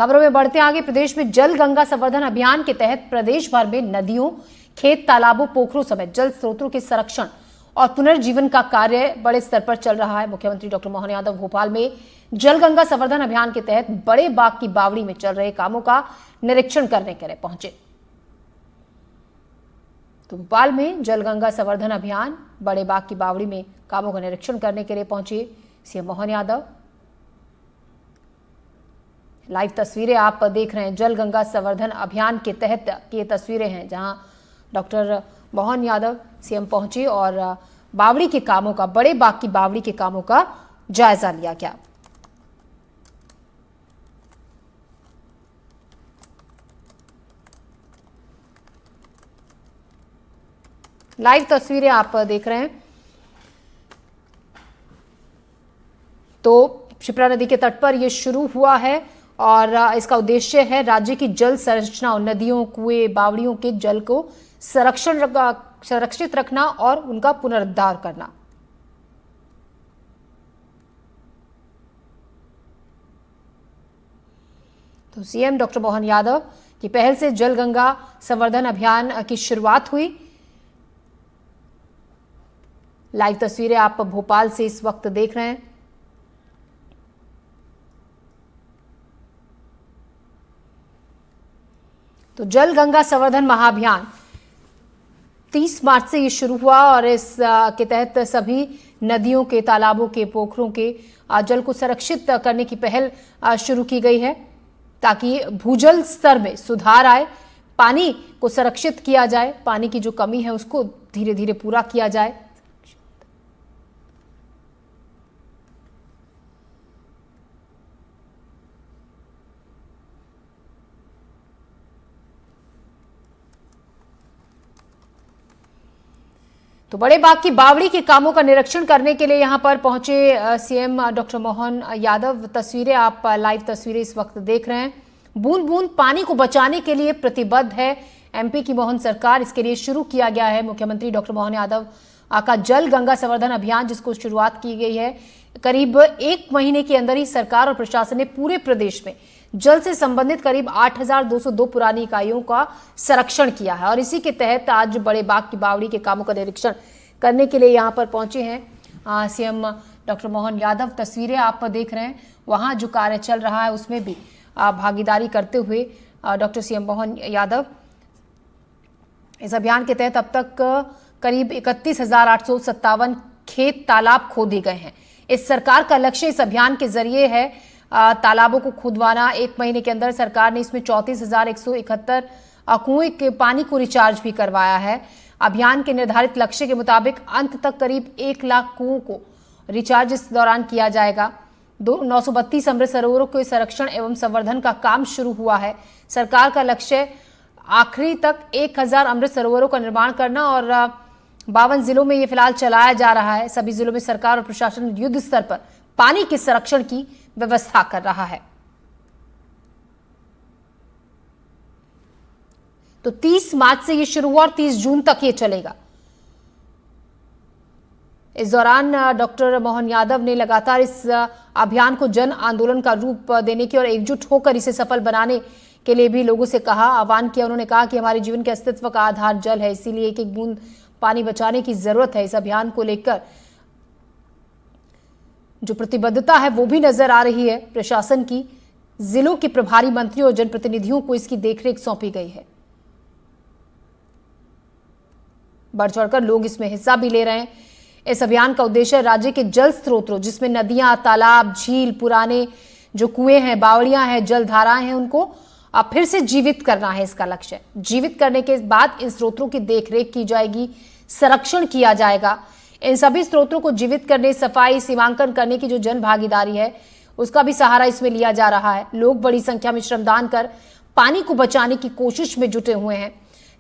खबरों में बढ़ते आगे, प्रदेश में जल गंगा संवर्धन अभियान के तहत प्रदेश भर में नदियों, खेत, तालाबों, पोखरों समेत जल स्रोतों के संरक्षण और पुनर्जीवन का कार्य बड़े स्तर पर चल रहा है। मुख्यमंत्री डॉक्टर मोहन यादव भोपाल में जल गंगा संवर्धन अभियान के तहत बड़े बाग की बावड़ी में चल रहे कामों का निरीक्षण करने के लिए पहुंचे। तो भोपाल में जल गंगा संवर्धन अभियान बड़े बाग की बावड़ी में कामों का निरीक्षण करने के लिए पहुंचे सीएम मोहन यादव। लाइव तस्वीरें आप देख रहे हैं, जल गंगा संवर्धन अभियान के तहत की तस्वीरें हैं जहां डॉक्टर मोहन यादव सीएम पहुंचे और बावड़ी के कामों का, बड़े बाग की बावड़ी के कामों का जायजा लिया गया। लाइव तस्वीरें आप देख रहे हैं। तो शिप्रा नदी के तट पर यह शुरू हुआ है और इसका उद्देश्य है राज्य की जल संरचना और नदियों, कुएं, बावड़ियों के जल को संरक्षित रखना और उनका पुनरुद्धार करना। तो सीएम डॉक्टर मोहन यादव की पहल से जल गंगा संवर्धन अभियान की शुरुआत हुई। लाइव तस्वीरें आप भोपाल से इस वक्त देख रहे हैं। तो जल गंगा संवर्धन महाअभियान 30 मार्च से ये शुरू हुआ और इस के तहत सभी नदियों के, तालाबों के, पोखरों के जल को संरक्षित करने की पहल शुरू की गई है ताकि भूजल स्तर में सुधार आए, पानी को संरक्षित किया जाए, पानी की जो कमी है उसको धीरे धीरे पूरा किया जाए। तो बड़े बाग की बावड़ी के कामों का निरीक्षण करने के लिए यहां पर पहुंचे सीएम डॉक्टर मोहन यादव। तस्वीरें आप, लाइव तस्वीरें इस वक्त देख रहे हैं। बूंद बूंद पानी को बचाने के लिए प्रतिबद्ध है एमपी की मोहन सरकार। इसके लिए शुरू किया गया है मुख्यमंत्री डॉक्टर मोहन यादव का जल गंगा संवर्धन अभियान, जिसको शुरुआत की गई है। करीब 1 महीने के अंदर ही सरकार और प्रशासन ने पूरे प्रदेश में जल से संबंधित करीब 8,202 पुरानी इकाइयों का संरक्षण किया है और इसी के तहत आज बड़े बाग की बावड़ी के कामों का निरीक्षण करने के लिए यहां पर पहुंचे हैं सीएम डॉक्टर मोहन यादव। तस्वीरें आप देख रहे हैं, वहां जो कार्य चल रहा है उसमें भी भागीदारी करते हुए डॉक्टर सीएम मोहन यादव। इस अभियान के तहत अब तक करीब 31,857 खेत, तालाब खोदे गए हैं। इस सरकार का लक्ष्य इस अभियान के जरिए है तालाबों को खुदवाना। 1 महीने के अंदर सरकार ने इसमें 34,171 कुएं के पानी को रिचार्ज भी करवाया है। अभियान के निर्धारित लक्ष्य के मुताबिक अंत तक करीब 1 लाख कुओं को रिचार्ज इस दौरान किया जाएगा। 932 अमृत सरोवरों के संरक्षण एवं संवर्धन का काम शुरू हुआ है। सरकार का लक्ष्य आखिरी तक 1,000 अमृत सरोवरों का निर्माण करना और 52 जिलों में ये फिलहाल चलाया जा रहा है। सभी जिलों में सरकार और प्रशासन युद्ध स्तर पर पानी के संरक्षण की व्यवस्था कर रहा है। तो 30 मार्च से ये शुरू हुआ और 30 जून तक ये चलेगा। इस दौरान डॉक्टर मोहन यादव ने लगातार इस अभियान को जन आंदोलन का रूप देने की और एकजुट होकर इसे सफल बनाने के लिए भी लोगों से आह्वान किया। उन्होंने कहा कि हमारे जीवन के अस्तित्व का आधार जल है, इसीलिए एक एक बूंद पानी बचाने की जरूरत है। इस अभियान को लेकर जो प्रतिबद्धता है वो भी नजर आ रही है प्रशासन की। जिलों के प्रभारी मंत्रियों और जनप्रतिनिधियों को इसकी देखरेख सौंपी गई है। बढ़ चढ़कर लोग इसमें हिस्सा भी ले रहे हैं। इस अभियान का उद्देश्य राज्य के जल स्रोतों, जिसमें नदियां, तालाब, झील, पुराने जो कुएं हैं, बावड़ियां हैं, जल धाराएं हैं, उनको अब फिर से जीवित करना है। इसका लक्ष्य जीवित करने के बाद इन स्रोतों की देखरेख की जाएगी, संरक्षण किया जाएगा। इन सभी स्रोतों को जीवित करने, सफाई, सीमांकन करने की जो जन भागीदारी है उसका भी सहारा इसमें लिया जा रहा है। लोग बड़ी संख्या में श्रमदान कर पानी को बचाने की कोशिश में जुटे हुए हैं।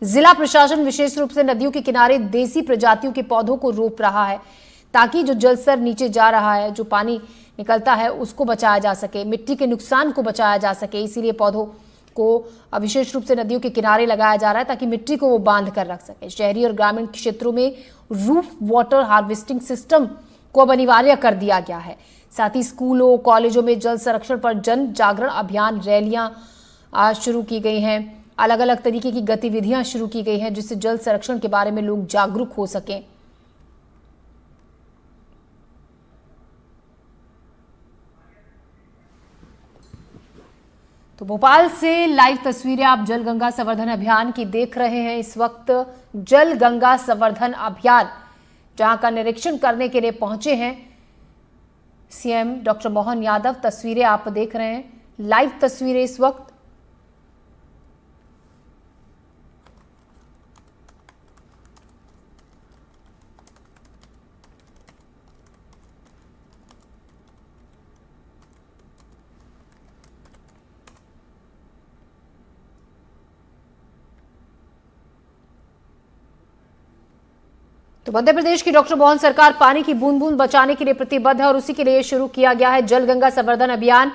जिला प्रशासन विशेष रूप से नदियों के किनारे देसी प्रजातियों के पौधों को रोप रहा है ताकि जो जल स्तर नीचे जा रहा है, जो पानी निकलता है, उसको बचाया जा सके, मिट्टी के नुकसान को बचाया जा सके। इसीलिए पौधों को विशेष रूप से नदियों के किनारे लगाया जा रहा है ताकि मिट्टी को वो बांध कर रख सके। शहरी और ग्रामीण क्षेत्रों में रूफ वाटर हार्वेस्टिंग सिस्टम को अब अनिवार्य कर दिया गया है। साथ ही स्कूलों कॉलेजों में जल संरक्षण पर जन जागरण अभियान रैलियां आज शुरू की गई हैं। अलग अलग तरीके की गतिविधियां शुरू की गई हैं जिससे जल संरक्षण के बारे में लोग जागरूक हो सकें। तो भोपाल से लाइव तस्वीरें आप जल गंगा संवर्धन अभियान की देख रहे हैं। इस वक्त जल गंगा संवर्धन अभियान जहां का निरीक्षण करने के लिए पहुंचे हैं सीएम डॉक्टर मोहन यादव। तस्वीरें आप देख रहे हैं, लाइव तस्वीरें इस वक्त। तो मध्य प्रदेश की डॉक्टर मोहन सरकार पानी की बूंद बूंद बचाने के लिए प्रतिबद्ध है और उसी के लिए शुरू किया गया है जल गंगा संवर्धन अभियान,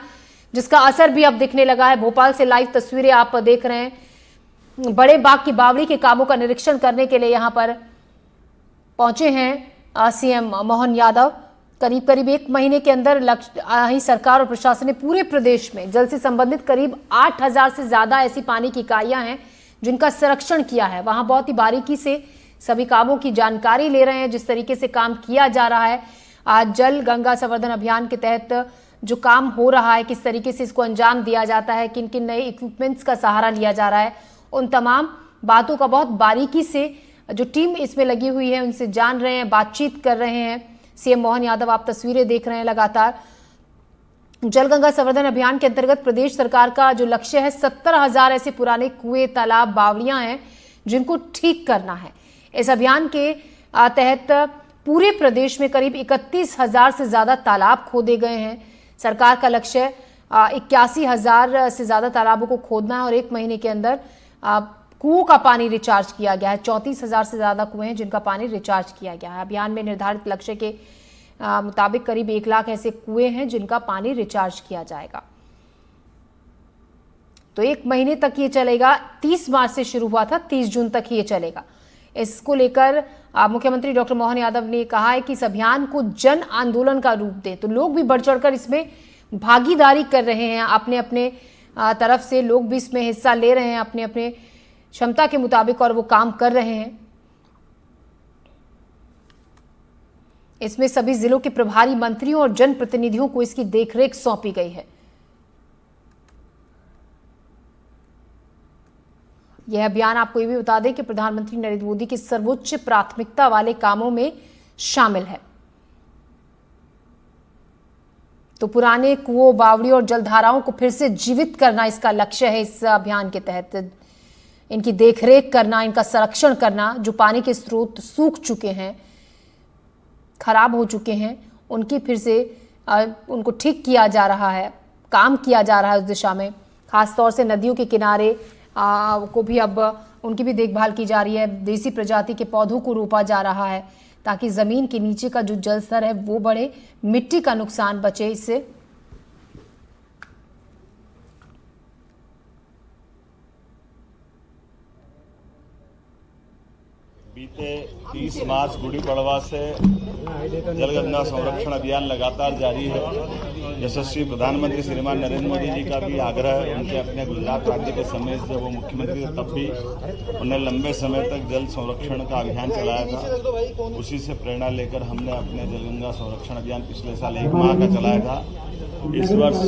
जिसका असर भी अब दिखने लगा है। भोपाल से लाइव तस्वीरें आप देख रहे हैं। बड़े बाग की बावड़ी के कामों का निरीक्षण करने के लिए यहां पर पहुंचे हैं सीएम मोहन यादव। करीब करीब 1 महीने के अंदर ही सरकार और प्रशासन ने पूरे प्रदेश में जल से संबंधित करीब 8000 से ज्यादा ऐसी पानी की इकाइयां हैं जिनका संरक्षण किया है। वहां बहुत ही बारीकी से सभी कामों की जानकारी ले रहे हैं, जिस तरीके से काम किया जा रहा है। आज जल गंगा संवर्धन अभियान के तहत जो काम हो रहा है, किस तरीके से इसको अंजाम दिया जाता है, किन किन नए इक्विपमेंट्स का सहारा लिया जा रहा है, उन तमाम बातों का बहुत बारीकी से जो टीम इसमें लगी हुई है उनसे जान रहे हैं, बातचीत कर रहे हैं। सीएम मोहन यादव आप तस्वीरें देख रहे हैं लगातार। जल गंगा संवर्धन अभियान के अंतर्गत प्रदेश सरकार का जो लक्ष्य है 70,000 ऐसे पुराने कुएं, तालाब, बावड़ियां हैं जिनको ठीक करना है। इस अभियान के तहत पूरे प्रदेश में करीब 31,000 से ज्यादा तालाब खोदे गए हैं। सरकार का लक्ष्य 81,000 से ज्यादा तालाबों को खोदना है और 1 महीने के अंदर कुओं का पानी रिचार्ज किया गया है। 34,000 से ज्यादा कुएं हैं जिनका पानी रिचार्ज किया गया है। अभियान में निर्धारित लक्ष्य के मुताबिक करीब 1 लाख ऐसे कुएं हैं जिनका पानी रिचार्ज किया जाएगा। तो 1 महीने तक ये चलेगा। 30 मार्च से शुरू हुआ था, 30 जून तक ये चलेगा। इसको लेकर मुख्यमंत्री डॉक्टर मोहन यादव ने कहा है कि इस अभियान को जन आंदोलन का रूप दे, तो लोग भी बढ़ चढ़कर इसमें भागीदारी कर रहे हैं। अपने अपने तरफ से लोग भी इसमें हिस्सा ले रहे हैं अपने अपने क्षमता के मुताबिक, और वो काम कर रहे हैं। इसमें सभी जिलों के प्रभारी मंत्रियों और जनप्रतिनिधियों को इसकी देखरेख सौंपी गई है। यह अभियान आपको ये भी बता दें कि प्रधानमंत्री नरेंद्र मोदी की सर्वोच्च प्राथमिकता वाले कामों में शामिल है। तो पुराने कुओं, बावड़ी और जलधाराओं को फिर से जीवित करना इसका लक्ष्य है। इस अभियान के तहत इनकी देखरेख करना, इनका संरक्षण करना, जो पानी के स्रोत सूख चुके हैं, खराब हो चुके हैं, उनकी फिर से उनको ठीक किया जा रहा है, काम किया जा रहा है उस दिशा में। खासतौर से नदियों के किनारे को भी अब उनकी भी देखभाल की जा रही है। देसी प्रजाति के पौधों को रोपा जा रहा है ताकि जमीन के नीचे का जो जल स्तर है वो बढ़े, मिट्टी का नुकसान बचे इससे। बीते 30 मार्च गुड़ी पड़वा से जलगंगा संरक्षण अभियान लगातार जारी है। यशस्वी प्रधानमंत्री श्रीमान नरेंद्र मोदी जी का भी आग्रह, उनके अपने गुजरात राज्य के समय जब वो मुख्यमंत्री थे तब भी उन्हें लंबे समय तक जल संरक्षण का अभियान चलाया था। उसी से प्रेरणा लेकर हमने अपने जलगंगा संरक्षण अभियान पिछले साल 1 माह का चलाया था। इस वर्ष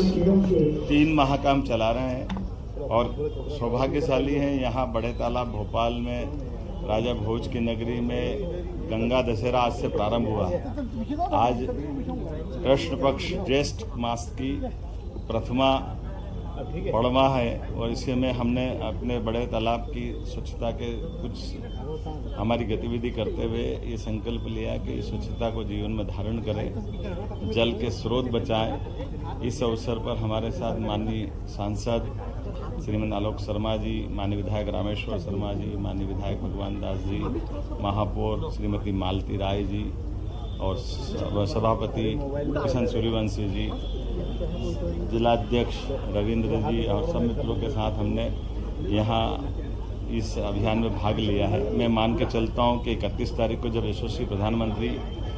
3 माह का हम चला रहे हैं और सौभाग्यशाली हैं। यहाँ बड़े तालाब भोपाल में राजा भोज की नगरी में गंगा दशहरा आज से प्रारंभ हुआ। आज कृष्ण पक्ष ज्येष्ठ मास की प्रथमा पड़वा है और इसी में हमने अपने बड़े तालाब की स्वच्छता के कुछ हमारी गतिविधि करते हुए ये संकल्प लिया कि स्वच्छता को जीवन में धारण करें, जल के स्रोत बचाएं। इस अवसर पर हमारे साथ माननीय सांसद श्रीमती आलोक शर्मा जी, माननीय विधायक रामेश्वर शर्मा जी, माननीय विधायक भगवान दास जी, महापौर श्रीमती मालती राय जी और सभापति किशन सूर्यवंशी जी, जिलाध्यक्ष रविंद्र जी और सब मित्रों के साथ हमने यहाँ इस अभियान में भाग लिया है। मैं मान के चलता हूँ कि 31 तारीख को जब यशस्वी प्रधानमंत्री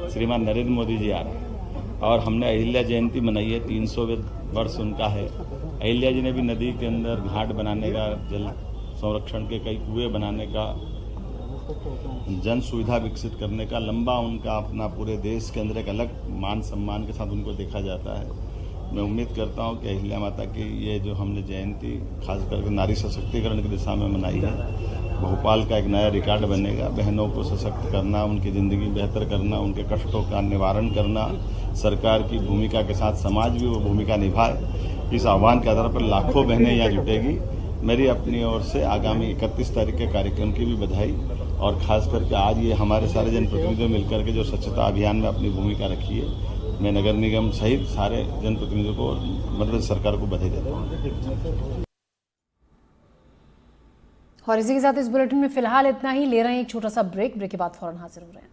श्रीमान नरेंद्र मोदी जी आ रहे हैं और हमने अहिल्या जयंती मनाई है, 300वें वर्ष उनका है। अहिल्या जी ने भी नदी के अंदर घाट बनाने का, जल संरक्षण के कई कुएं बनाने का, जन सुविधा विकसित करने का लंबा उनका अपना पूरे देश के अंदर एक अलग मान सम्मान के साथ उनको देखा जाता है। मैं उम्मीद करता हूं कि अहिल्या माता की ये जो हमने जयंती खास करके नारी सशक्तिकरण की दिशा में मनाई है, भोपाल का एक नया रिकॉर्ड बनेगा। बहनों को सशक्त करना, उनकी ज़िंदगी बेहतर करना, उनके कष्टों का निवारण करना, सरकार की भूमिका के साथ समाज भी वो भूमिका निभाए। इस आह्वान के आधार पर लाखों बहनें यहाँ जुटेगी। मेरी अपनी ओर से आगामी 31 तारीख के कार्यक्रम की भी बधाई, और खास करके आज ये हमारे सारे जनप्रतिनिधियों मिलकर के जो स्वच्छता अभियान में अपनी भूमिका रखी है, मैं नगर निगम सहित सारे जनप्रतिनिधियों को, मध्य प्रदेश सरकार को बधाई देता हूँ। और इसी के साथ इस बुलेटिन में फिलहाल इतना ही। ले रहे हैं एक छोटा सा ब्रेक के बाद फौरन हाजिर हो रहे हैं।